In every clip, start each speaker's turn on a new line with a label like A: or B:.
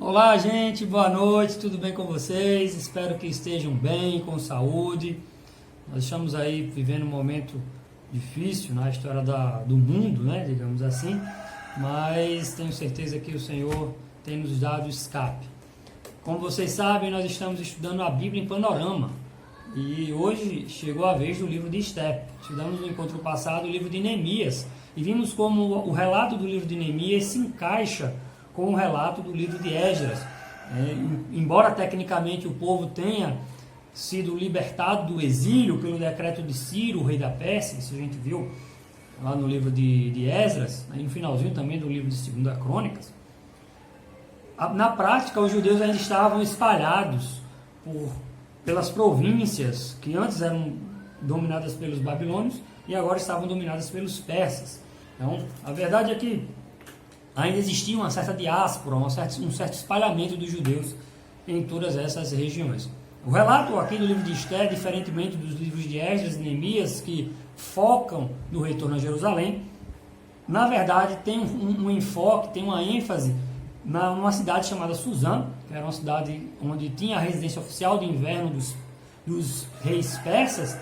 A: Olá, gente, boa noite, tudo bem com vocês? Espero que estejam bem, com saúde. Nós estamos aí vivendo um momento difícil na história do mundo, né, digamos assim, mas tenho certeza que o Senhor tem nos dado escape. Como vocês sabem, nós estamos estudando a Bíblia em panorama e hoje chegou a vez do livro de Esté. Estudamos no encontro passado o livro de Neemias e vimos como o relato do livro de Neemias se encaixa com o relato do livro de Esdras. Embora tecnicamente o povo tenha sido libertado do exílio pelo decreto de Ciro, o rei da Pérsia, isso a gente viu lá no livro de Esdras, e no finalzinho também do livro de 2 Crônicas, na prática os judeus ainda estavam espalhados pelas províncias que antes eram dominadas pelos babilônios e agora estavam dominadas pelos persas. Então, a verdade é que ainda existia uma certa diáspora, um certo espalhamento dos judeus em todas essas regiões. O relato aqui do livro de Esté, diferentemente dos livros de Esdras e Neemias, que focam no retorno a Jerusalém, na verdade tem um enfoque, tem uma ênfase numa cidade chamada Suzã, que era uma cidade onde tinha a residência oficial de inverno dos reis persas,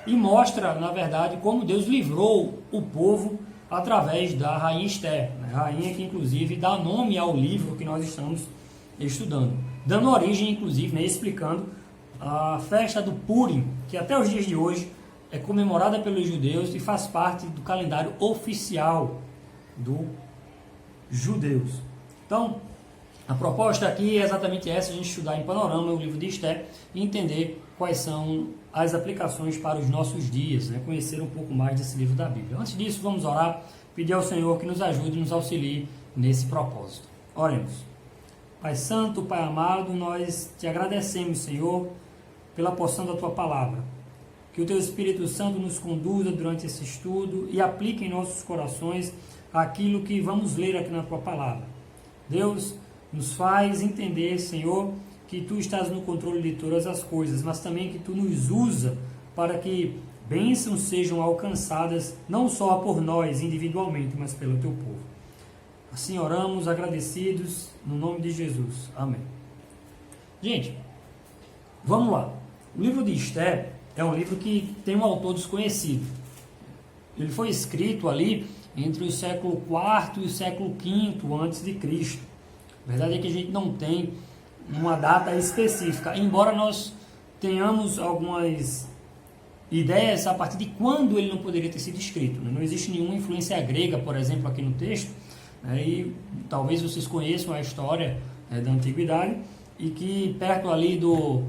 A: e mostra, na verdade, como Deus livrou o povo através da rainha Esté, rainha que inclusive dá nome ao livro que nós estamos estudando, dando origem inclusive, explicando a festa do Purim, que até os dias de hoje é comemorada pelos judeus e faz parte do calendário oficial dos judeus. Então, a proposta aqui é exatamente essa, a gente estudar em panorama o livro de Esté e entender quais são as aplicações para os nossos dias, conhecer um pouco mais desse livro da Bíblia. Antes disso, vamos orar, pedir ao Senhor que nos ajude e nos auxilie nesse propósito. Oremos. Pai Santo, Pai amado, nós te agradecemos, Senhor, pela porção da Tua Palavra. Que o Teu Espírito Santo nos conduza durante esse estudo e aplique em nossos corações aquilo que vamos ler aqui na Tua Palavra. Deus, nos faz entender, Senhor, que Tu estás no controle de todas as coisas, mas também que Tu nos usa para que bênçãos sejam alcançadas, não só por nós individualmente, mas pelo Teu povo. Assim oramos, agradecidos, no nome de Jesus. Amém. Gente, vamos lá. O livro de Esté é um livro que tem um autor desconhecido. Ele foi escrito ali entre o século IV e o século V antes de Cristo. A verdade é que a gente não tem uma data específica, embora nós tenhamos algumas ideias a partir de quando ele não poderia ter sido escrito. Não existe nenhuma influência grega, por exemplo, aqui no texto, e talvez vocês conheçam a história da Antiguidade, e que perto ali do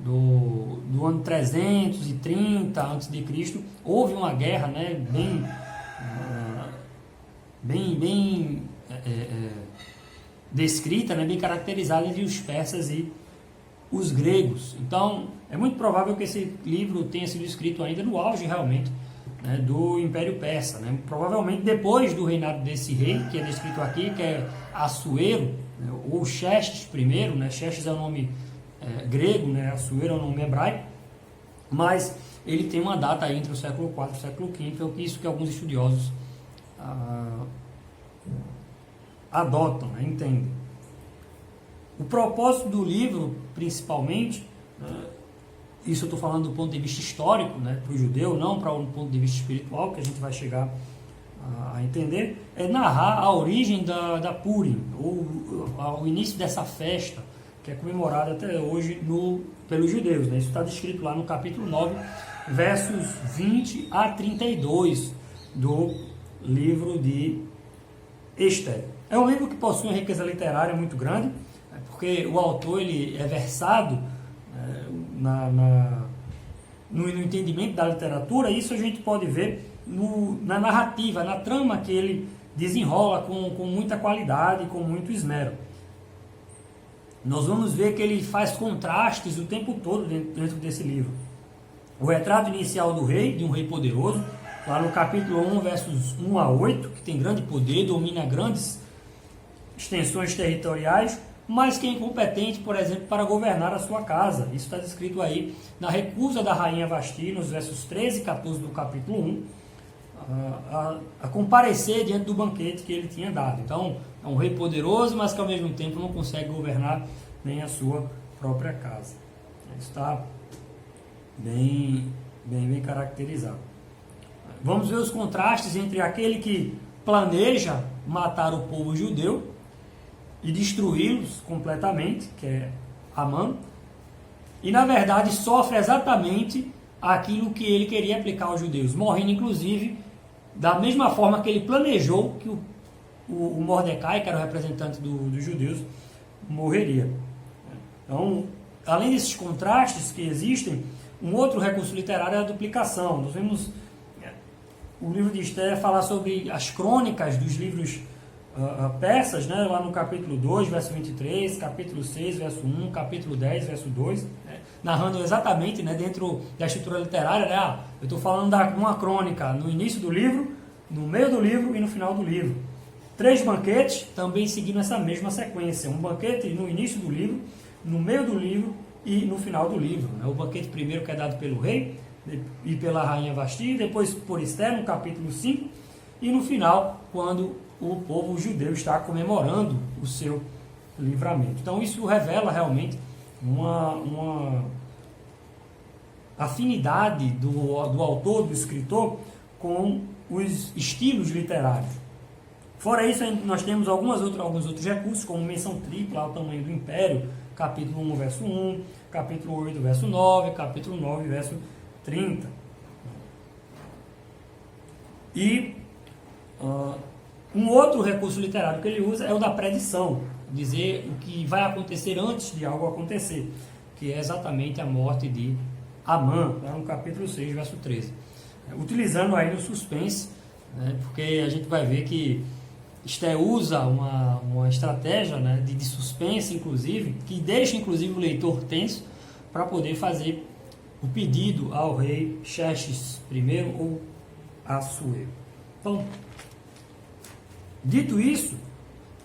A: ano 330 a.C., houve uma guerra bem descrita, bem caracterizada entre os persas e os gregos. Então, é muito provável que esse livro tenha sido escrito ainda no auge, realmente, do Império Persa. Provavelmente depois do reinado desse rei, que é descrito aqui, que é Assuero, ou Xerxes I. Xerxes é o nome grego, Assuero é o nome hebraico, mas ele tem uma data aí entre o século IV e o século V, é isso que alguns estudiosos adotam, entendem. O propósito do livro, principalmente, isso eu estou falando do ponto de vista histórico, para o judeu, não para um ponto de vista espiritual, que a gente vai chegar a entender, é narrar a origem da Purim, o início dessa festa, que é comemorada até hoje pelos judeus. Isso está descrito lá no capítulo 9, versos 20 a 32 do livro de Esté. É um livro que possui uma riqueza literária muito grande, porque o autor ele é versado no entendimento da literatura, e isso a gente pode ver na narrativa, na trama que ele desenrola com muita qualidade, com muito esmero. Nós vamos ver que ele faz contrastes o tempo todo dentro desse livro. O retrato inicial do rei, de um rei poderoso, lá no capítulo 1, versos 1 a 8, que tem grande poder, domina grandes extensões territoriais, mas que é incompetente, por exemplo, para governar a sua casa. Isso está descrito aí na recusa da rainha Vasti, nos versos 13 e 14 do capítulo 1, a comparecer diante do banquete que ele tinha dado. Então, é um rei poderoso, mas que ao mesmo tempo não consegue governar nem a sua própria casa. Isso está bem caracterizado. Vamos ver os contrastes entre aquele que planeja matar o povo judeu e destruí-los completamente, que é Amã, e na verdade sofre exatamente aquilo que ele queria aplicar aos judeus, morrendo inclusive da mesma forma que ele planejou que o Mordecai, que era o representante dos judeus, morreria. Então, além desses contrastes que existem, um outro recurso literário é a duplicação. Nós vemos o livro de Esther falar sobre as crônicas dos livros persas, né, lá no capítulo 2, verso 23, capítulo 6, verso 1, capítulo 10, verso 2, né, narrando exatamente, né, dentro da estrutura literária, né, eu estou falando de uma crônica no início do livro, no meio do livro e no final do livro. 3 banquetes também seguindo essa mesma sequência. Um banquete no início do livro, no meio do livro e no final do livro. Né? O banquete primeiro que é dado pelo rei e pela rainha Vasti, depois por Esther, no capítulo 5, e no final, quando o povo judeu está comemorando o seu livramento. Então isso revela realmente uma afinidade do autor, do escritor, com os estilos literários. Fora isso, nós temos alguns outros recursos, como menção tripla ao tamanho do império, capítulo 1, verso 1, capítulo 8, verso 9, capítulo 9, verso 30. E um outro recurso literário que ele usa é o da predição, dizer o que vai acontecer antes de algo acontecer, que é exatamente a morte de Amã, lá no capítulo 6, verso 13. Utilizando aí no suspense, né, porque a gente vai ver que Esther usa uma estratégia, né, de suspense, inclusive, que deixa inclusive o leitor tenso para poder fazer o pedido ao rei Xerxes I ou Assuero. Então, dito isso,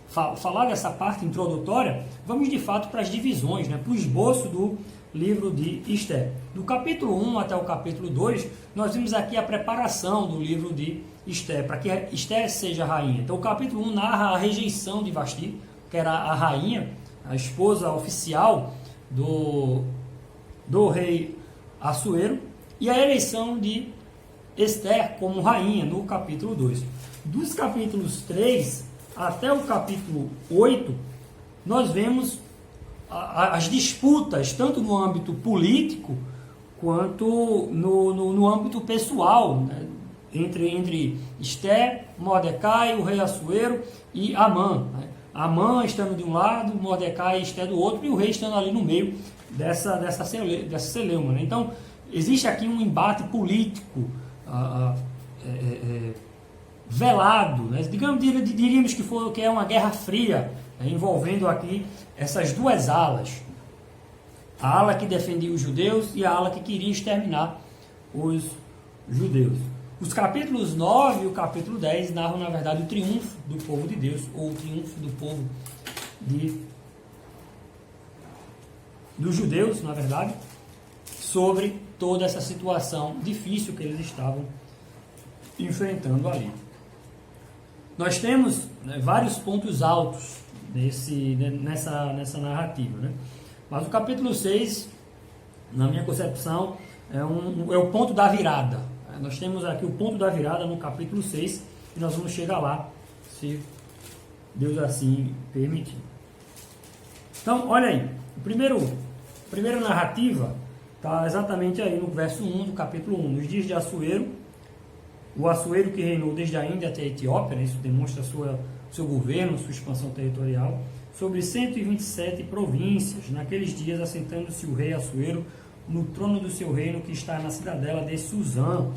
A: falar dessa parte introdutória, vamos de fato para as divisões, né, para o esboço do livro de Esther. Do capítulo 1 até o capítulo 2, nós vimos aqui a preparação do livro de Esther, para que Esther seja rainha. Então o capítulo 1 narra a rejeição de Vasti, que era a rainha, a esposa oficial do rei Assuero, e a eleição de Esther como rainha, no capítulo 2. Dos capítulos 3 até o capítulo 8, nós vemos as disputas, tanto no âmbito político, quanto no âmbito pessoal, né? entre Esther, Mordecai, o rei Assuero e Amã. Né? Amã estando de um lado, Mordecai e Esther do outro, e o rei estando ali no meio dessa celeuma. Né? Então, existe aqui um embate político velado, né? Diríamos que é uma guerra fria, né? Envolvendo aqui essas duas alas. A ala que defendia os judeus e a ala que queria exterminar os judeus. Os capítulos 9 e o capítulo 10 narram, na verdade, o triunfo do povo de Deus, ou o triunfo do povo dos judeus, na verdade, sobre toda essa situação difícil que eles estavam enfrentando ali. Nós temos, né, vários pontos altos nessa narrativa, né? Mas o capítulo 6, na minha concepção, é o ponto da virada. Nós temos aqui o ponto da virada no capítulo 6 e nós vamos chegar lá, se Deus assim permitir. Então, olha aí, a primeira narrativa está exatamente aí no verso 1 do capítulo 1. Nos dias de Assuero, o Assuero que reinou desde a Índia até a Etiópia, né, isso demonstra seu governo, sua expansão territorial, sobre 127 províncias. Naqueles dias, assentando-se o rei Assuero no trono do seu reino, que está na cidadela de Suzã,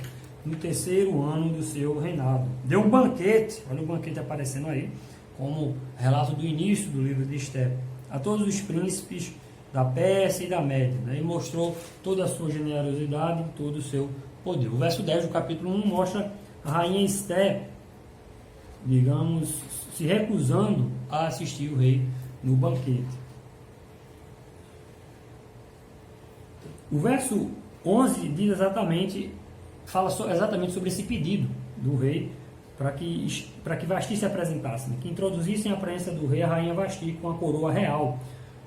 A: no 3º ano do seu reinado. Deu um banquete, olha o banquete aparecendo aí, como relato do início do livro de Esther, a todos os príncipes da Pérsia e da Média, né? E mostrou toda a sua generosidade, todo o seu poder. O verso 10 do capítulo 1 mostra a rainha Esther, digamos, se recusando a assistir o rei no banquete. O verso 11 diz fala exatamente sobre esse pedido do rei, para que Vasti se apresentasse, né? Que introduzissem a presença do rei a rainha Vasti com a coroa real,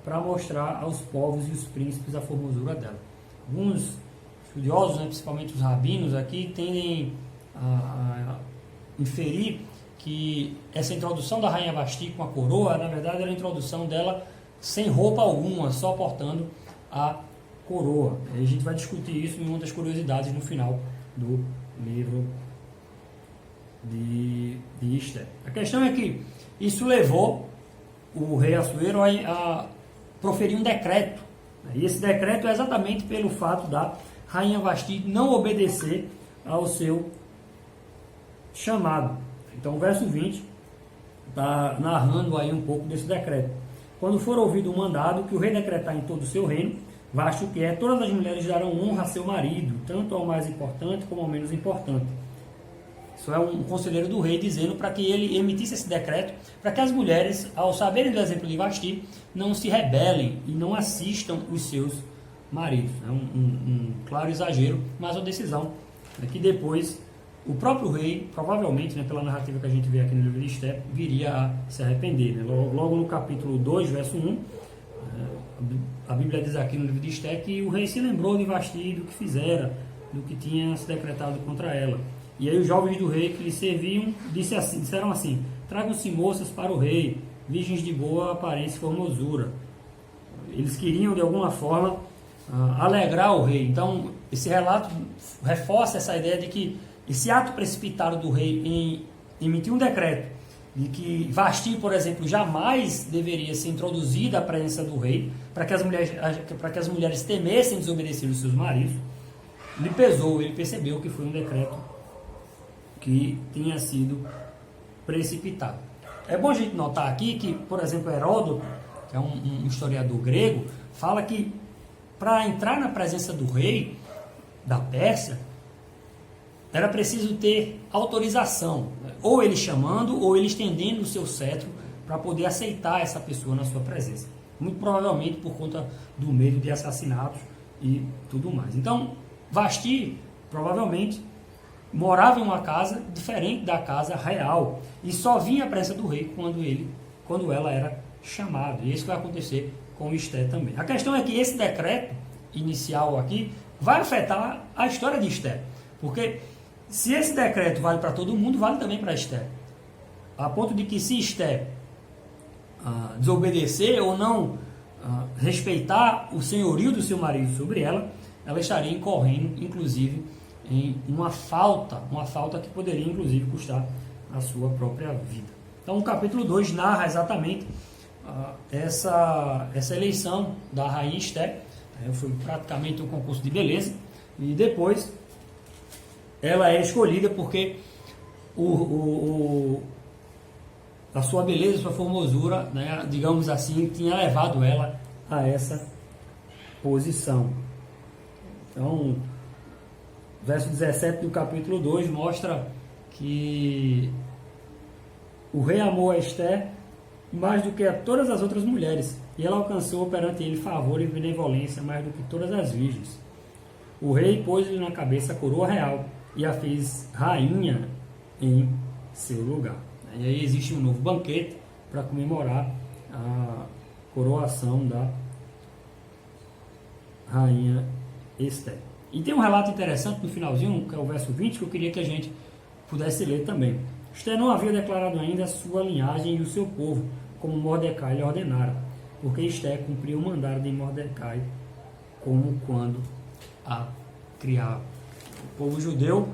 A: para mostrar aos povos e os príncipes a formosura dela. Alguns estudiosos, né, principalmente os rabinos aqui, tendem a inferir que essa introdução da rainha Vasti com a coroa, na verdade, era a introdução dela sem roupa alguma, só portando a coroa. A gente vai discutir isso em uma das curiosidades no final do livro de Esther. A questão é que isso levou o rei Assuero a proferir um decreto. E esse decreto é exatamente pelo fato da rainha Vasti não obedecer ao seu chamado. Então o verso 20 está narrando aí um pouco desse decreto. Quando for ouvido o mandado que o rei decretar em todo o seu reino, Vasti o que é, todas as mulheres darão honra a seu marido, tanto ao mais importante como ao menos importante. Isso é um conselheiro do rei dizendo para que ele emitisse esse decreto, para que as mulheres, ao saberem do exemplo de Vasti, não se rebelem e não assistam os seus maridos. É um claro exagero, mas uma decisão que depois o próprio rei, provavelmente, né, pela narrativa que a gente vê aqui no livro de Esther, viria a se arrepender. Né? Logo no capítulo 2, verso 1, a Bíblia diz aqui no livro de Esther que o rei se lembrou de Vasti, do que fizera, do que tinha se decretado contra ela. E aí os jovens do rei que lhe serviam disseram assim: tragam-se moças para o rei, virgens de boa aparência e formosura. Eles queriam de alguma forma alegrar o rei. Então esse relato reforça essa ideia de que esse ato precipitado do rei em emitir um decreto de que Vasti, por exemplo, jamais deveria ser introduzida à presença do rei, para que as mulheres temessem desobedecer os seus maridos, lhe pesou, ele percebeu que foi um decreto que tinha sido precipitado. É bom a gente notar aqui que, por exemplo, Heródoto, que é um historiador grego, fala que para entrar na presença do rei da Pérsia, era preciso ter autorização, ou ele chamando, ou ele estendendo o seu cetro para poder aceitar essa pessoa na sua presença. Muito provavelmente por conta do medo de assassinatos e tudo mais. Então, Vasti, provavelmente, morava em uma casa diferente da casa real e só vinha à presença do rei quando ela era chamada. E isso vai acontecer com Esther também. A questão é que esse decreto inicial aqui vai afetar a história de Esther, porque se esse decreto vale para todo mundo, vale também para Esther. A ponto de que se Esther desobedecer ou não respeitar o senhorio do seu marido sobre ela, ela estaria incorrendo, inclusive, em uma falta que poderia, inclusive, custar a sua própria vida. Então, o capítulo 2 narra exatamente essa eleição da rainha Esther. Foi praticamente um concurso de beleza, e depois ela é escolhida porque a sua beleza, a sua formosura, né, digamos assim, tinha levado ela a essa posição. Então, verso 17 do capítulo 2 mostra que o rei amou a Esther mais do que a todas as outras mulheres, e ela alcançou perante ele favor e benevolência mais do que todas as virgens. O rei pôs-lhe na cabeça a coroa real e a fez rainha em seu lugar. E aí existe um novo banquete para comemorar a coroação da rainha Esther. E tem um relato interessante no finalzinho, que é o verso 20, que eu queria que a gente pudesse ler também. Esther não havia declarado ainda a sua linhagem e o seu povo, como Mordecai lhe ordenara, porque Esther cumpriu o mandado de Mordecai, como quando a criava. O povo judeu,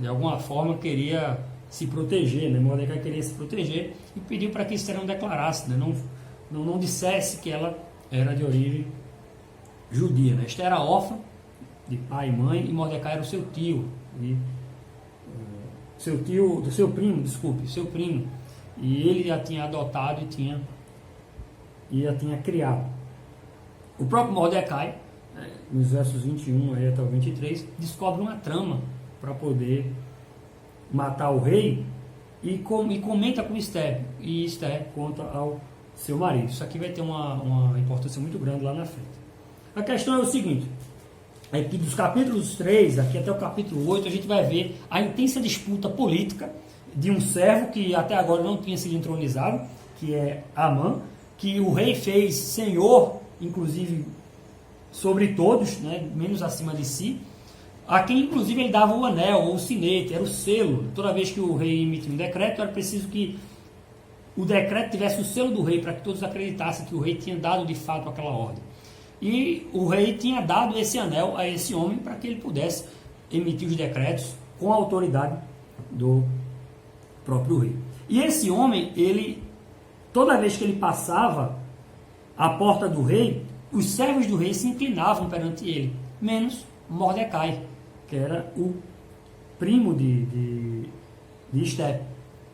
A: de alguma forma, queria se proteger, né? Mordecai queria se proteger e pediu para que Esther não declarasse, né? não dissesse que ela era de origem judia. Né? Esther era órfã de pai e mãe, e Mordecai era o seu tio, seu primo, e ele a tinha adotado e a tinha criado. O próprio Mordecai, nos versos 21 aí até o 23, descobre uma trama para poder matar o rei e comenta com Esther, e Esther conta ao seu marido. Isso aqui vai ter uma importância muito grande lá na frente. A questão é o seguinte: aqui dos capítulos 3 aqui até o capítulo 8, a gente vai ver a intensa disputa política de um servo que até agora não tinha sido entronizado, que é Amã, que o rei fez senhor, inclusive, sobre todos, né, menos acima de si, a quem inclusive ele dava o anel, ou o sinete, era o selo. Toda vez que o rei emitia um decreto, era preciso que o decreto tivesse o selo do rei, para que todos acreditassem que o rei tinha dado de fato aquela ordem. E o rei tinha dado esse anel a esse homem para que ele pudesse emitir os decretos com a autoridade do próprio rei. E esse homem, ele, toda vez que ele passava a porta do rei, os servos do rei se inclinavam perante ele, menos Mordecai, que era o primo de Esther,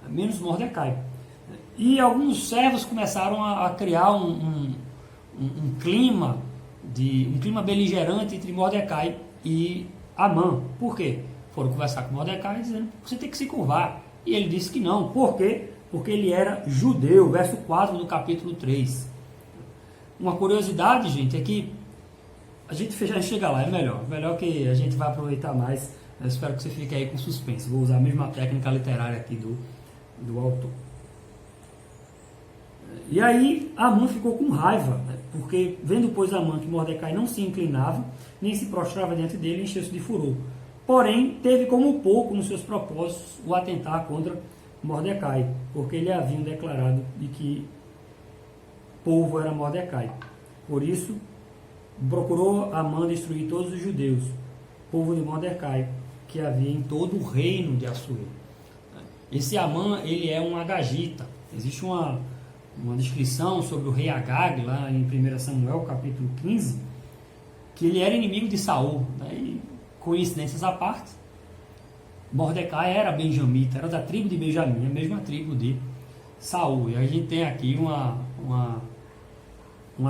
A: menos Mordecai. E alguns servos começaram a criar um clima beligerante entre Mordecai e Amã. Por quê? Foram conversar com Mordecai dizendo que você tem que se curvar. E ele disse que não. Por quê? Porque ele era judeu. Verso 4 do capítulo 3. Uma curiosidade, gente, é que a gente chega lá, é melhor. Melhor que a gente vai aproveitar mais. Eu espero que você fique aí com suspense. Vou usar a mesma técnica literária aqui do autor. E aí Amã ficou com raiva, né? Porque vendo pois Amã que Mordecai não se inclinava, nem se prostrava diante dele, encheu-se de furor. Porém, teve como pouco nos seus propósitos o atentar contra Mordecai, porque ele havia declarado de que povo era Mordecai. Por isso, procurou Amã destruir todos os judeus, povo de Mordecai, que havia em todo o reino de Assuero. Esse Amã, ele é um agagita. Existe uma descrição sobre o rei Agag, lá em 1 Samuel, capítulo 15, que ele era inimigo de Saul. Né? E, coincidências à parte, Mordecai era benjamita, era da tribo de Benjamim, a mesma tribo de Saul. E a gente tem aqui uma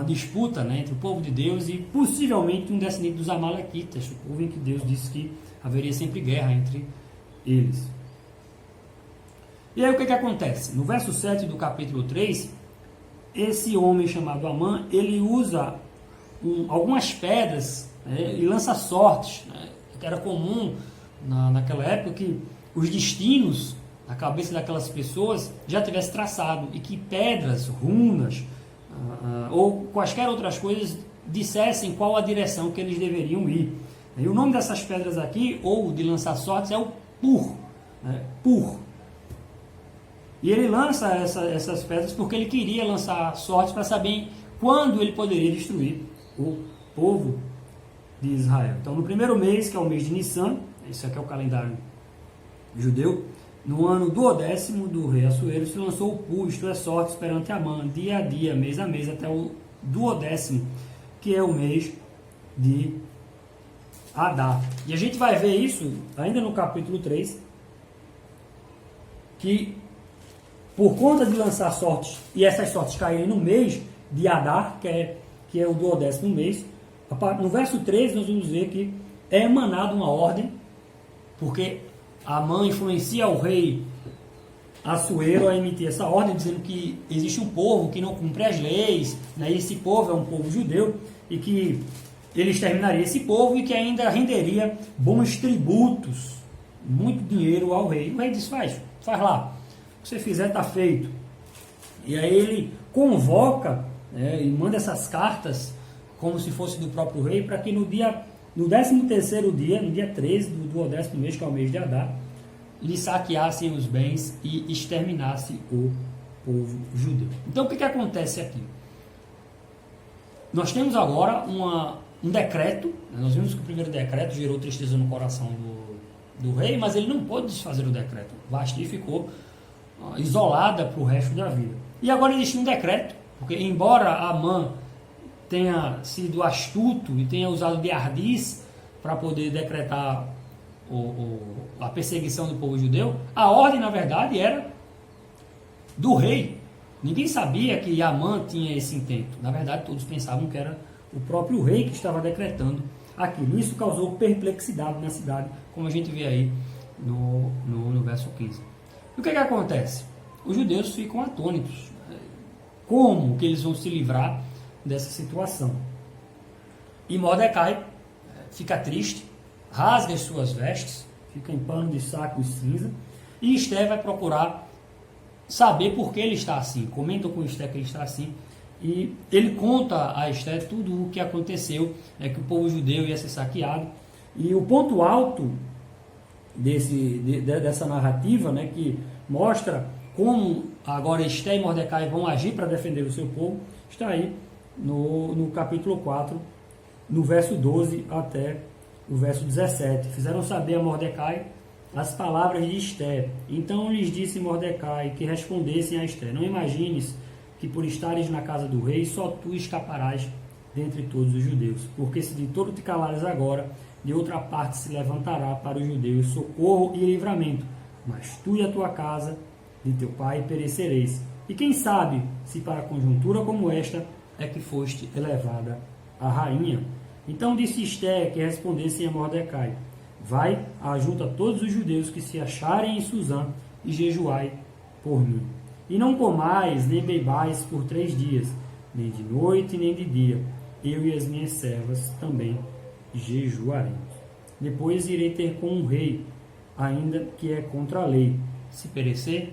A: disputa, né, entre o povo de Deus e possivelmente um descendente dos Amalequitas, o povo em que Deus disse que haveria sempre guerra entre eles. E aí o que acontece? No verso 7 do capítulo 3, esse homem chamado Amã, ele usa algumas pedras, né, e lança sortes, né, que era comum naquela época que os destinos na cabeça daquelas pessoas já tivesse traçado e que pedras, runas ou quaisquer outras coisas dissessem qual a direção que eles deveriam ir. E o nome dessas pedras aqui, ou de lançar sortes, é o Pur. Né, Pur. E ele lança essas pedras porque ele queria lançar sortes para saber quando ele poderia destruir o povo de Israel. Então, no primeiro mês, que é o mês de Nissan, isso aqui é o calendário judeu, no ano 12º do rei Assuero, se lançou o Pur, isto é, sortes perante Amã, dia a dia, mês a mês, até o 12º, que é o mês de Adar. E a gente vai ver isso ainda no capítulo 3, que por conta de lançar sortes, e essas sortes caírem no mês de Adar, que é o 12º mês, no verso 13 nós vamos ver que é emanada uma ordem, porque Amã influencia o rei Assuero a emitir essa ordem, dizendo que existe um povo que não cumpre as leis, né? Esse povo é um povo judeu, e que ele exterminaria esse povo e que ainda renderia bons tributos, muito dinheiro ao rei. O rei disse, faz lá. Se você fizer, está feito. E aí ele convoca, né, e manda essas cartas como se fosse do próprio rei, para que no 13º dia, no dia 13 do 12º mês, que é o mês de Adar, lhe saqueassem os bens e exterminasse o povo judeu. Então o que acontece aqui? Nós temos agora um decreto, né, nós vimos que o primeiro decreto gerou tristeza no coração do rei, mas ele não pôde desfazer o decreto. Vasti ficou isolada para o resto da vida. E agora existe um decreto, porque embora Amã tenha sido astuto e tenha usado de ardis para poder decretar a perseguição do povo judeu, a ordem na verdade era do rei. Ninguém sabia que Amã tinha esse intento. Na verdade todos pensavam que era o próprio rei que estava decretando aquilo. Isso causou perplexidade na cidade, como a gente vê aí no verso 15. E o que acontece? Os judeus ficam atônitos. Como que eles vão se livrar dessa situação? E Mordecai fica triste, rasga as suas vestes, fica em pano de saco e cinza, e Esther vai procurar saber por que ele está assim. Comenta com Esther que ele está assim, e ele conta a Esther tudo o que aconteceu, que o povo judeu ia ser saqueado, e o ponto alto dessa narrativa, que mostra como agora Esther e Mordecai vão agir para defender o seu povo, está aí no capítulo 4, no verso 12 até o verso 17. Fizeram saber a Mordecai as palavras de Esther. Então lhes disse Mordecai que respondessem a Esther: não imagines que por estares na casa do rei, só tu escaparás dentre todos os judeus. Porque se de todo te calares agora, de outra parte se levantará para os judeus socorro e livramento, mas tu e a tua casa de teu pai perecereis. E quem sabe se para conjuntura como esta é que foste elevada a rainha. Então disse Esther que respondessem a Mordecai: vai, ajunta todos os judeus que se acharem em Susã e jejuai por mim. E não comais nem bebais por 3 dias, nem de noite nem de dia. Eu e as minhas servas também jejuaremos. Depois irei ter com um rei, ainda que é contra a lei. Se perecer,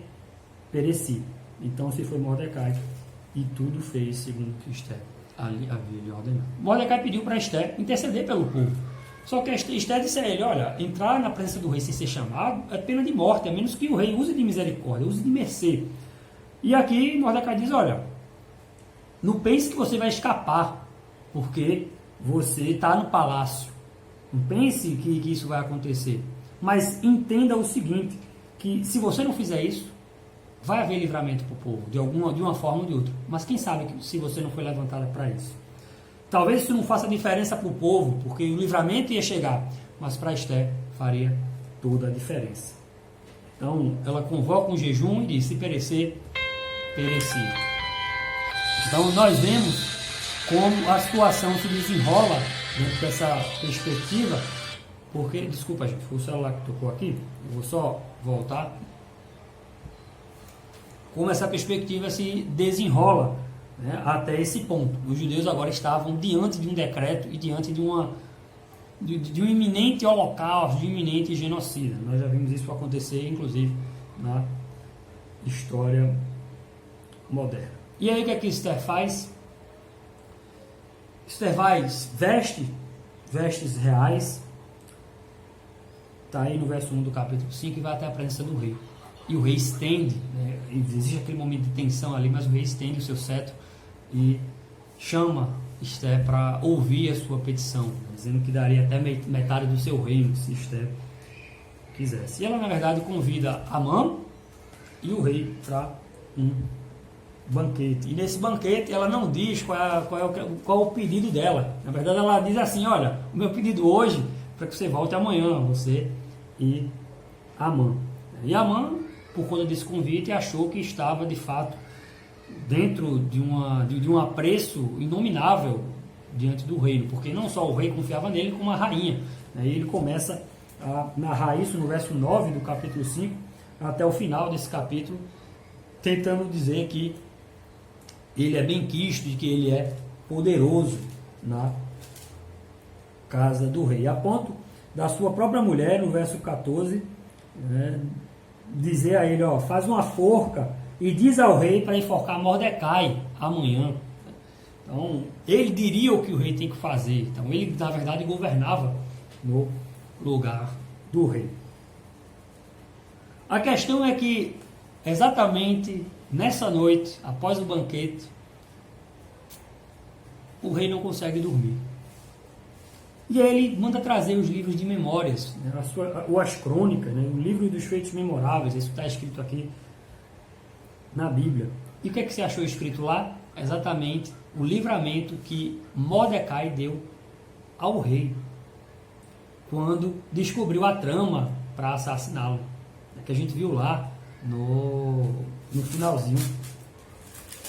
A: pereci. Então se foi Mordecai, e tudo fez segundo o que Esther ali havia lhe ordenado. Mordecai pediu para Esther interceder pelo povo. Só que Esther disse a ele: olha, entrar na presença do rei sem ser chamado é pena de morte, a menos que o rei use de misericórdia, use de mercê. E aqui Mordecai diz: olha, não pense que você vai escapar, porque você está no palácio. Não pense que isso vai acontecer. Mas entenda o seguinte, que se você não fizer isso, vai haver livramento para o povo, de uma forma ou de outra. Mas quem sabe se você não foi levantada para isso? Talvez isso não faça diferença para o povo, porque o livramento ia chegar, mas para Esther faria toda a diferença. Então, ela convoca um jejum e diz: se perecer, pereci. Então, nós vemos como a situação se desenrola dentro dessa perspectiva, porque, desculpa gente, foi o celular que tocou aqui, eu vou só voltar. Como essa perspectiva se desenrola, até esse ponto. Os judeus agora estavam diante de um decreto e diante de um iminente holocausto, de um iminente genocídio. Nós já vimos isso acontecer, inclusive, na história moderna. E aí o que é que Esther faz? Esther veste vestes reais, está aí no verso 1 do capítulo 5, e vai até a presença do rei. E o rei estende, existe aquele momento de tensão ali, mas o rei estende o seu cetro e chama Esther para ouvir a sua petição, dizendo que daria até metade do seu reino, se Esther quisesse. E ela, na verdade, convida Amã e o rei para um banquete. E nesse banquete ela não diz qual é o pedido dela. Na verdade, ela diz assim: olha, o meu pedido hoje é para que você volte amanhã, você e Amã. E Amã, por conta desse convite, achou que estava de fato dentro de um apreço inominável diante do reino, porque não só o rei confiava nele, como a rainha. E ele começa a narrar isso no verso 9 do capítulo 5 até o final desse capítulo, tentando dizer que ele é benquisto, de que ele é poderoso na casa do rei, a ponto da sua própria mulher, no verso 14, dizer a ele: faz uma forca e diz ao rei para enforcar Mordecai amanhã. Então, ele diria o que o rei tem que fazer. Então, ele, na verdade, governava no lugar do rei. A questão é que, exatamente nessa noite, após o banquete, o rei não consegue dormir. E aí ele manda trazer os livros de memórias, ou as crônicas, o livro dos feitos memoráveis. Isso está escrito aqui na Bíblia. E o que é que você achou escrito lá? Exatamente o livramento que Mordecai deu ao rei quando descobriu a trama para assassiná-lo, que a gente viu lá no finalzinho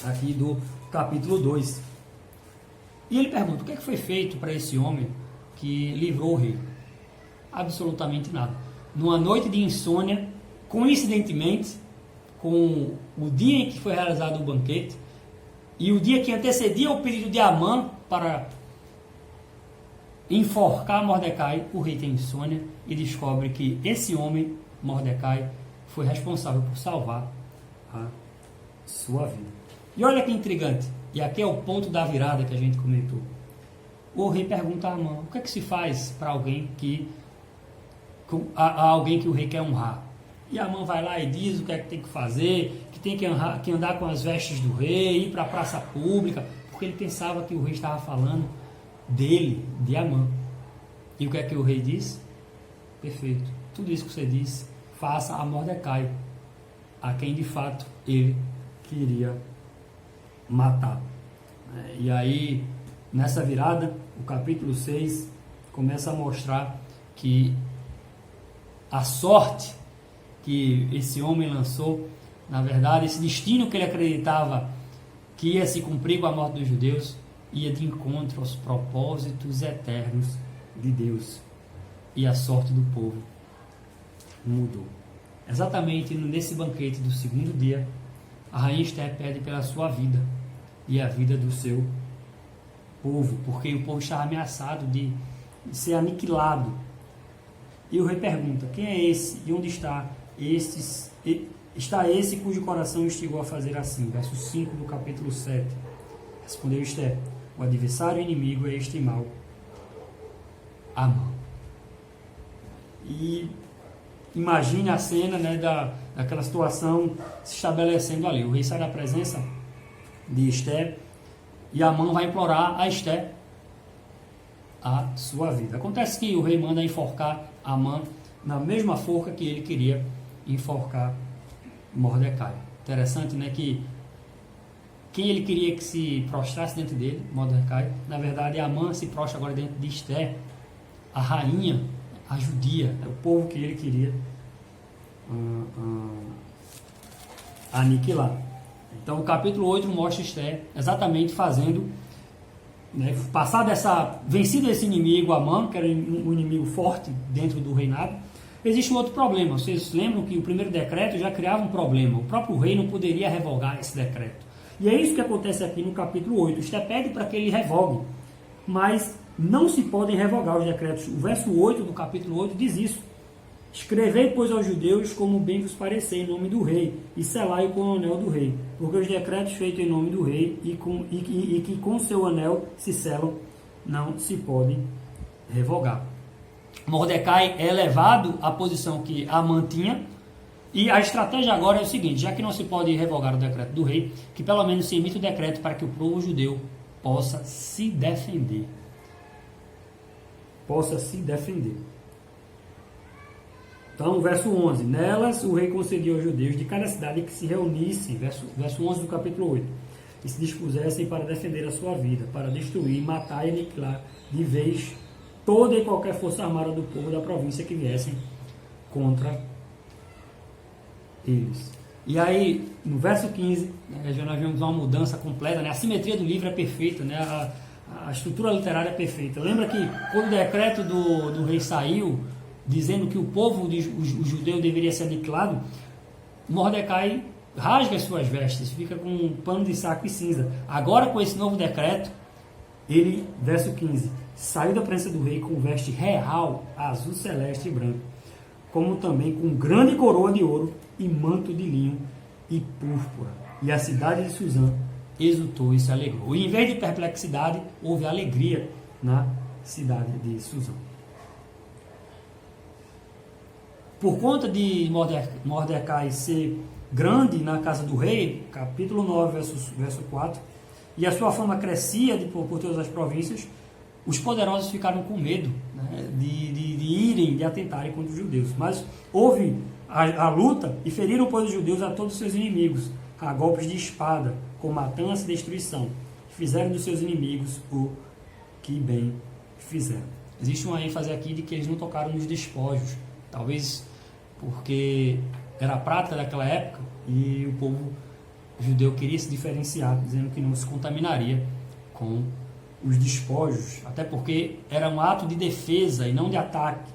A: aqui do capítulo 2. E ele pergunta: o que é que foi feito para esse homem que livrou o rei? Absolutamente nada. Numa noite de insônia, coincidentemente com o dia em que foi realizado o banquete e o dia que antecedia o pedido de Amã para enforcar Mordecai, o rei tem insônia e descobre que esse homem, Mordecai, foi responsável por salvar a sua vida. E olha que intrigante, e aqui é o ponto da virada que a gente comentou. O rei pergunta a Amã, o que é que se faz para alguém que o rei quer honrar? E Amã vai lá e diz o que é que tem que fazer, que tem que andar com as vestes do rei, ir para a praça pública, porque ele pensava que o rei estava falando dele, de Amã. E o que é que o rei diz? Perfeito, tudo isso que você disse, faça a Mordecai, a quem de fato ele queria matar. E aí, nessa virada, o capítulo 6 começa a mostrar que a sorte que esse homem lançou, na verdade, esse destino que ele acreditava que ia se cumprir com a morte dos judeus, ia de encontro aos propósitos eternos de Deus. E a sorte do povo mudou. Exatamente nesse banquete do segundo dia, a rainha Esther pede pela sua vida e a vida do seu povo, porque o povo estava ameaçado de ser aniquilado. E o rei pergunta, quem é esse e onde está esse cujo coração instigou a fazer assim? Verso 5 do capítulo 7. Respondeu Esther, o adversário inimigo é este mal, Amã. E imagine a cena, né, daquela situação se estabelecendo ali. O rei sai da presença de Esther e Amã vai implorar a Esther a sua vida. Acontece que o rei manda enforcar Amã na mesma forca que ele queria enforcar Mordecai. Interessante, né, que quem ele queria que se prostrasse dentro dele, Mordecai, na verdade Amã se prostra agora dentro de Esther, a rainha, a judia, é o povo que ele queria aniquilar. Então o capítulo 8 mostra Esther exatamente fazendo, né, vencido esse inimigo, Amã, que era um inimigo forte dentro do reinado. Existe um outro problema. Vocês lembram que o primeiro decreto já criava um problema. O próprio rei não poderia revogar esse decreto. E é isso que acontece aqui no capítulo 8. Esther pede para que ele revogue, mas não se podem revogar os decretos. O verso 8 do capítulo 8 diz isso. Escrevei, pois, aos judeus como bem vos parecer em nome do rei, e selai-o com o anel do rei, porque os decretos feitos em nome do rei e que com seu anel se selam, não se podem revogar. Mordecai é elevado à posição que Amã tinha, e a estratégia agora é o seguinte, já que não se pode revogar o decreto do rei, que pelo menos se emita o decreto para que o povo judeu possa se defender. Então, verso 11. Nelas o rei concedeu aos judeus de cada cidade que se reunissem, verso 11 do capítulo 8, e se dispusessem para defender a sua vida, para destruir, matar e aniquilar de vez toda e qualquer força armada do povo da província que viessem contra eles. E aí, no verso 15, já nós vemos uma mudança completa, né? A simetria do livro é perfeita, né? A estrutura literária é perfeita. Lembra que quando o decreto do rei saiu, dizendo que o povo, o judeu, deveria ser aniquilado, Mordecai rasga as suas vestes, fica com um pano de saco e cinza. Agora, com esse novo decreto, ele, verso 15, saiu da presença do rei com veste real, azul celeste e branco, como também com grande coroa de ouro e manto de linho e púrpura. E a cidade de Suzã exultou e se alegrou. E em vez de perplexidade, houve alegria na cidade de Suzã. Por conta de Mordecai ser grande na casa do rei, capítulo 9, verso 4, e a sua fama crescia por todas as províncias, os poderosos ficaram com medo, né, de atentarem contra os judeus. Mas houve a luta e feriram, pois, os judeus a todos os seus inimigos, a golpes de espada, com matança e destruição. Fizeram dos seus inimigos o que bem fizeram. Existe uma ênfase aqui de que eles não tocaram nos despojos, talvez porque era a prática daquela época e o povo judeu queria se diferenciar, dizendo que não se contaminaria com os despojos, até porque era um ato de defesa e não de ataque.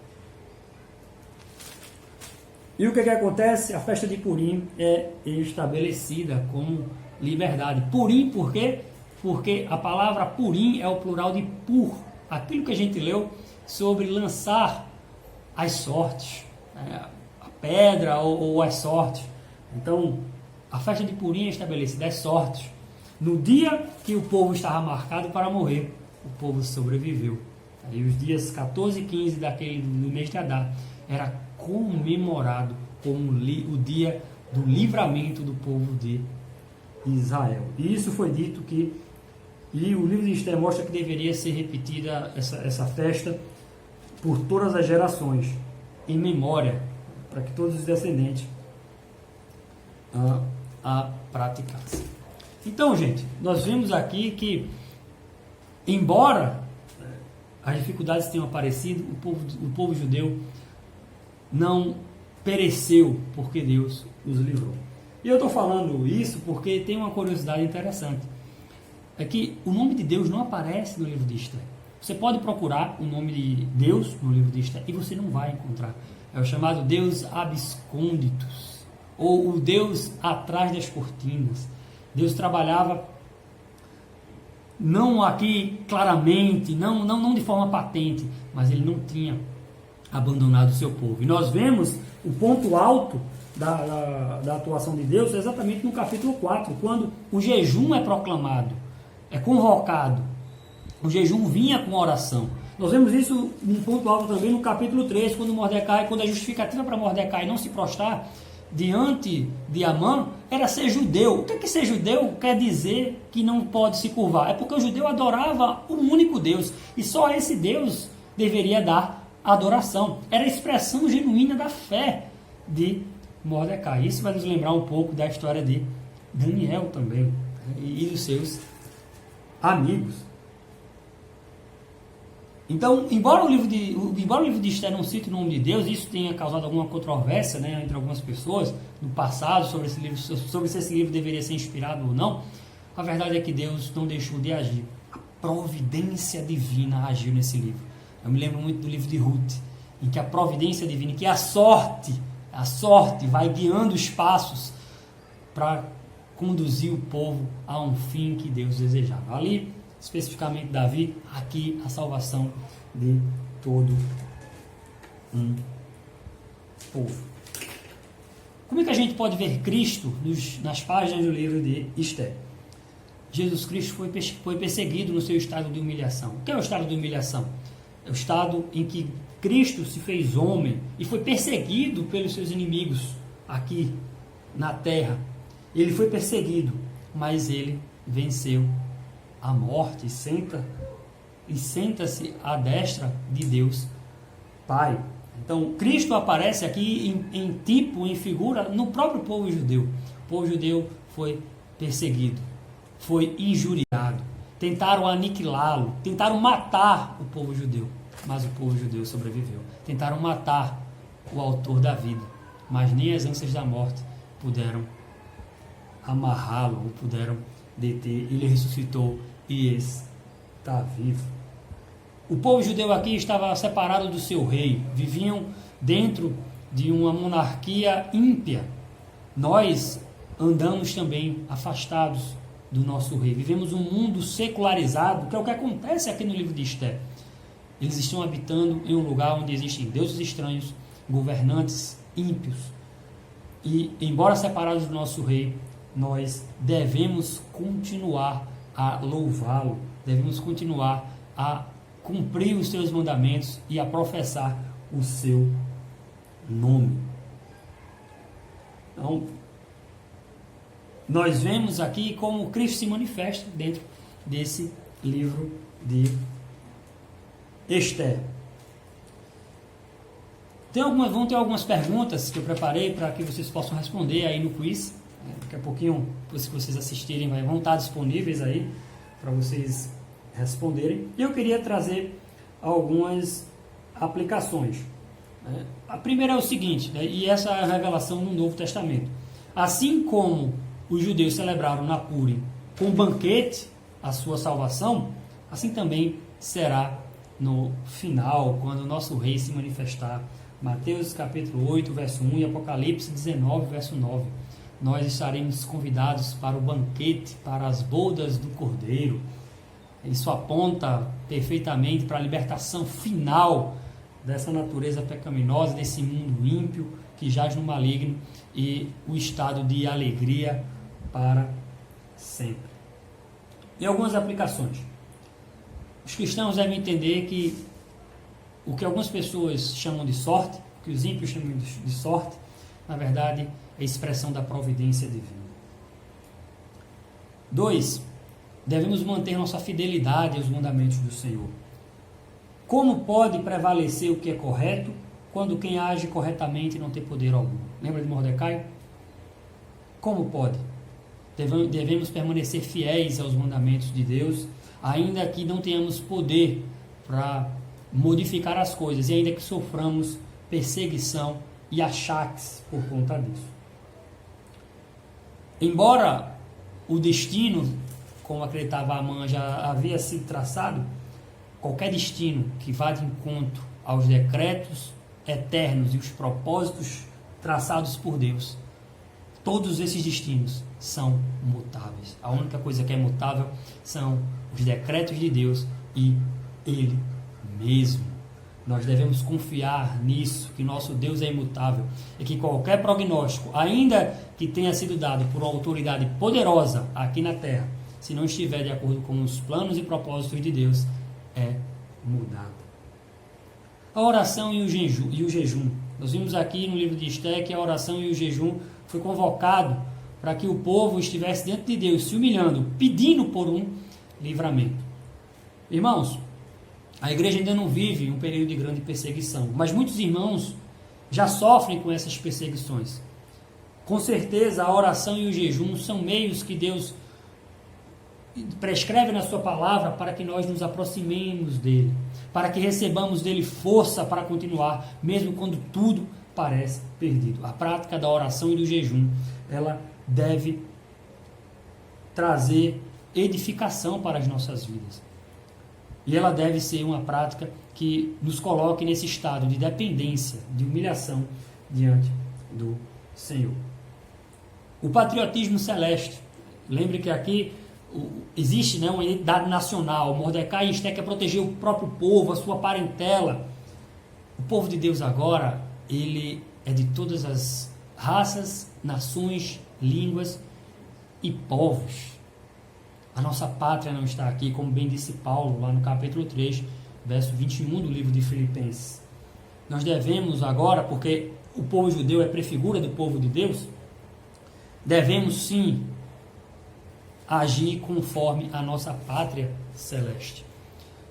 A: E o que acontece? A festa de Purim é estabelecida como liberdade. Purim, por quê? Porque a palavra Purim é o plural de pur, aquilo que a gente leu sobre lançar as sortes, a pedra ou as sortes. Então, a festa de Purim é estabelecida as sortes. No dia que o povo estava marcado para morrer, o povo sobreviveu. Aí os dias 14 e 15 do mês de Adar era comemorado como o dia do livramento do povo de Israel. E isso foi dito e o livro de Esther mostra que deveria ser repetida essa festa por todas as gerações, em memória, para que todos os descendentes a praticassem. Então, gente, nós vemos aqui que, embora as dificuldades tenham aparecido, o povo judeu não pereceu porque Deus os livrou. E eu estou falando isso porque tem uma curiosidade interessante. É que o nome de Deus não aparece no livro de Esther. Você pode procurar o nome de Deus no livro de Esther e você não vai encontrar. É o chamado Deus abscônditos, ou o Deus atrás das cortinas. Deus trabalhava não aqui claramente, não de forma patente, mas ele não tinha abandonado o seu povo. E nós vemos o ponto alto da atuação de Deus exatamente no capítulo 4, quando o jejum é proclamado, é convocado. O jejum vinha com oração. Nós vemos isso um ponto alto também no capítulo 3, quando a justificativa para Mordecai não se prostrar diante de Amã era ser judeu. O que é que ser judeu quer dizer que não pode se curvar? É porque o judeu adorava um único Deus, e só esse Deus deveria dar adoração. Era a expressão genuína da fé de Mordecai. Isso vai nos lembrar um pouco da história de Daniel também, e dos seus amigos. Então, embora o livro de Esther não cite o nome de Deus, isso tenha causado alguma controvérsia, né, entre algumas pessoas no passado sobre se esse livro deveria ser inspirado ou não, a verdade é que Deus não deixou de agir. A providência divina agiu nesse livro. Eu me lembro muito do livro de Ruth, em que a providência divina, em que a sorte vai guiando os passos para conduzir o povo a um fim que Deus desejava. Ali, especificamente Davi, aqui a salvação de todo um povo. Como é que a gente pode ver Cristo nas páginas do livro de Esther? Jesus Cristo foi perseguido no seu estado de humilhação. O que é o estado de humilhação? É o estado em que Cristo se fez homem e foi perseguido pelos seus inimigos aqui na terra. Ele foi perseguido, mas ele venceu a morte e senta-se à destra de Deus Pai. Então, Cristo aparece aqui em figura, no próprio povo judeu. O povo judeu foi perseguido, foi injuriado, tentaram aniquilá-lo, tentaram matar o povo judeu, mas o povo judeu sobreviveu. Tentaram matar o autor da vida, mas nem as ânsias da morte puderam amarrá-lo, ou puderam deter. Ele ressuscitou e está vivo. O povo judeu aqui estava separado do seu rei, viviam dentro de uma monarquia ímpia. Nós andamos também afastados do nosso rei, vivemos um mundo secularizado, que é o que acontece aqui no livro de Esther. Eles estão habitando em um lugar onde existem deuses estranhos, governantes ímpios, e embora separados do nosso rei, nós devemos continuar a louvá-lo, devemos continuar a cumprir os seus mandamentos e a professar o seu nome. Então, nós vemos aqui como Cristo se manifesta dentro desse livro de Esther. Vão ter algumas perguntas que eu preparei para que vocês possam responder aí no quiz. Daqui a pouquinho, se vocês assistirem, vão estar disponíveis aí para vocês responderem. E eu queria trazer algumas aplicações. A primeira é o seguinte, e essa é a revelação no Novo Testamento. Assim como os judeus celebraram na Purim com banquete a sua salvação, assim também será no final, quando o nosso rei se manifestar. Mateus capítulo 8, verso 1 e Apocalipse 19, verso 9. Nós estaremos convidados para o banquete, para as bodas do Cordeiro. Isso aponta perfeitamente para a libertação final dessa natureza pecaminosa, desse mundo ímpio que jaz no maligno e o estado de alegria para sempre. E algumas aplicações. Os cristãos devem entender que o que algumas pessoas chamam de sorte, o que os ímpios chamam de sorte, na verdade é expressão da providência divina. 2. Devemos manter nossa fidelidade aos mandamentos do Senhor. Como pode prevalecer o que é correto quando quem age corretamente não tem poder algum? Lembra de Mordecai? Como pode? Devemos permanecer fiéis aos mandamentos de Deus, ainda que não tenhamos poder para modificar as coisas e ainda que soframos perseguição e achaques por conta disso. Embora o destino, como acreditava Amã, já havia sido traçado, qualquer destino que vá de encontro aos decretos eternos e os propósitos traçados por Deus, todos esses destinos são mutáveis. A única coisa que é mutável são os decretos de Deus e Ele mesmo. Nós devemos confiar nisso, que nosso Deus é imutável e que qualquer prognóstico, ainda que tenha sido dado por uma autoridade poderosa aqui na terra, se não estiver de acordo com os planos e propósitos de Deus, é mudado. A oração e o jejum. Nós vimos aqui no livro de Esté que a oração e o jejum foi convocado para que o povo estivesse diante de Deus, se humilhando, pedindo por um livramento. Irmãos, a igreja ainda não vive um período de grande perseguição, mas muitos irmãos já sofrem com essas perseguições. Com certeza a oração e o jejum são meios que Deus prescreve na sua palavra para que nós nos aproximemos dele, para que recebamos dele força para continuar, mesmo quando tudo parece perdido. A prática da oração e do jejum, ela deve trazer edificação para as nossas vidas. E ela deve ser uma prática que nos coloque nesse estado de dependência, de humilhação diante do Senhor. O patriotismo celeste. Lembre que aqui existe, né, uma identidade nacional. Mordecai e Esté quer proteger o próprio povo, a sua parentela. O povo de Deus agora, ele é de todas as raças, nações, línguas e povos. A nossa pátria não está aqui, como bem disse Paulo lá no capítulo 3, verso 21 do livro de Filipenses. Nós devemos agora, porque o povo judeu é prefigura do povo de Deus, devemos sim agir conforme a nossa pátria celeste.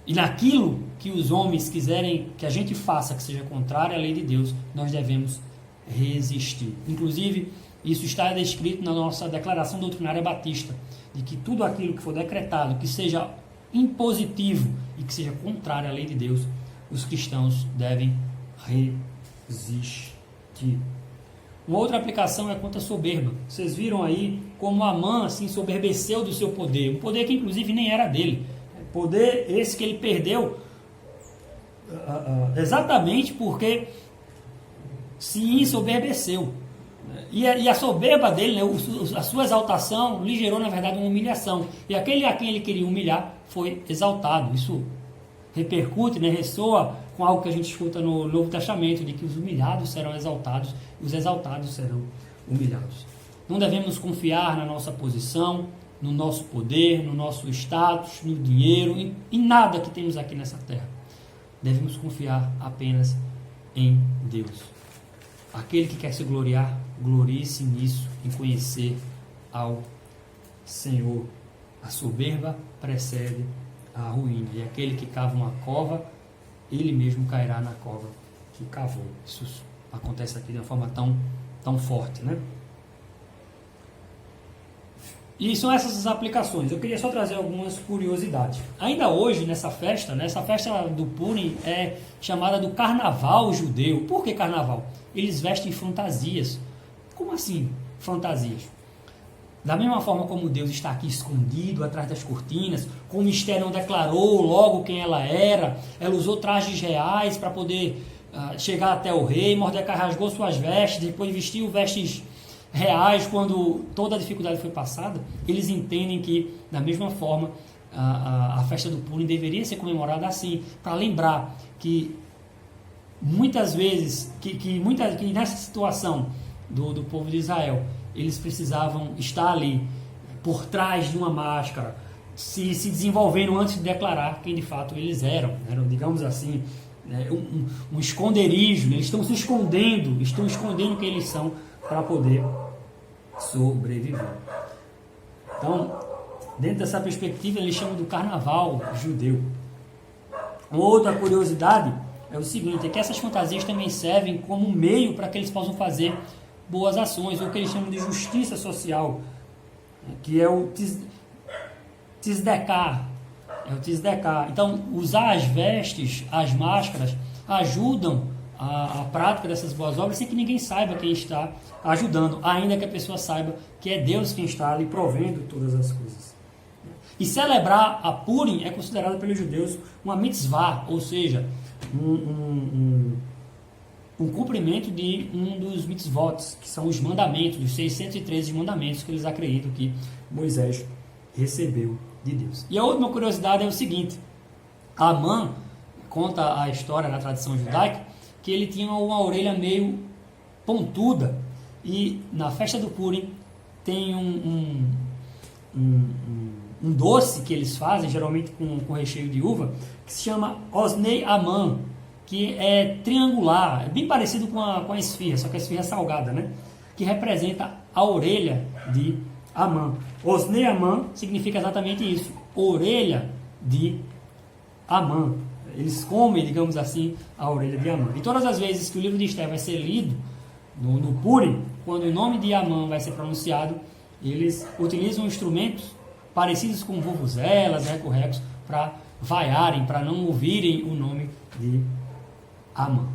A: E naquilo que os homens quiserem que a gente faça, que seja contrário à lei de Deus, nós devemos resistir. Inclusive, isso está descrito na nossa declaração doutrinária batista, de que tudo aquilo que for decretado, que seja impositivo e que seja contrário à lei de Deus, os cristãos devem resistir. Uma outra aplicação é quanto à soberba. Vocês viram aí como Amã assim soberbeceu do seu poder, um poder que inclusive nem era dele. Poder esse que ele perdeu exatamente porque se ensoberbeceu. E a soberba dele, né, a sua exaltação, lhe gerou, na verdade, uma humilhação. E aquele a quem ele queria humilhar foi exaltado. Isso repercute, né, ressoa com algo que a gente escuta no Novo Testamento, de que os humilhados serão exaltados e os exaltados serão humilhados. Não devemos confiar na nossa posição, no nosso poder, no nosso status, no dinheiro, em nada que temos aqui nessa terra. Devemos confiar apenas em Deus. Aquele que quer se gloriar, glorie-se nisso, em conhecer ao Senhor. A soberba precede a ruína, e aquele que cava uma cova, ele mesmo cairá na cova que cavou. Isso acontece aqui de uma forma tão forte, né? E são essas as aplicações. Eu queria só trazer algumas curiosidades. Ainda hoje, nessa festa, né, essa festa do Purim é chamada do Carnaval judeu. Por que Carnaval? Eles vestem fantasias. Como assim fantasias? Da mesma forma como Deus está aqui escondido atrás das cortinas, como Esté não declarou logo quem ela era, ela usou trajes reais para poder chegar até o rei, Mordecai rasgou suas vestes, depois vestiu vestes reais quando toda a dificuldade foi passada. Eles entendem que, da mesma forma, a festa do Purim deveria ser comemorada assim, para lembrar que muitas vezes, que nessa situação do povo de Israel, eles precisavam estar ali, por trás de uma máscara, se desenvolvendo antes de declarar quem de fato eles eram, digamos assim, um esconderijo, né? Eles estão se escondendo, quem eles são para poder sobreviver. Então, dentro dessa perspectiva, eles chamam do carnaval judeu. Uma outra curiosidade é o seguinte, é que essas fantasias também servem como meio para que eles possam fazer boas ações, ou o que eles chamam de justiça social, que é o tzedakah. Então, usar as vestes, as máscaras, ajudam a prática dessas boas obras sem que ninguém saiba quem está ajudando, ainda que a pessoa saiba que é Deus quem está ali provendo todas as coisas. E celebrar a Purim é considerado pelos judeus uma mitzvah, ou seja, um cumprimento de um dos mitzvot, que são os mandamentos, os 613 mandamentos que eles acreditam que Moisés recebeu de Deus. E a última curiosidade é o seguinte, Amã conta a história na tradição judaica que ele tinha uma orelha meio pontuda, e na festa do Purim tem um doce que eles fazem, geralmente com recheio de uva, que se chama Osnei Amã, que é triangular, é bem parecido com a esfirra, só que a esfirra é salgada, né? Que representa a orelha de Amã. Osnei Amã significa exatamente isso, orelha de Amã. Eles comem, digamos assim, a orelha de Amã. E todas as vezes que o livro de Esther vai ser lido no Purim, quando o nome de Amã vai ser pronunciado, eles utilizam instrumentos parecidos com vuvuzelas, recorrecos, para vaiarem, para não ouvirem o nome de Amã.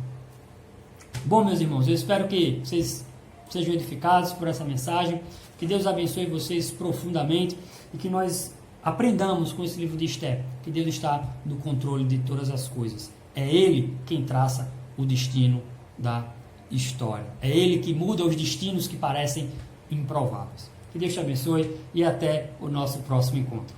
A: Bom, meus irmãos, eu espero que vocês sejam edificados por essa mensagem, que Deus abençoe vocês profundamente e que nós aprendamos com esse livro de Esther, que Deus está no controle de todas as coisas. É Ele quem traça o destino da história. É Ele que muda os destinos que parecem improváveis. Que Deus te abençoe e até o nosso próximo encontro.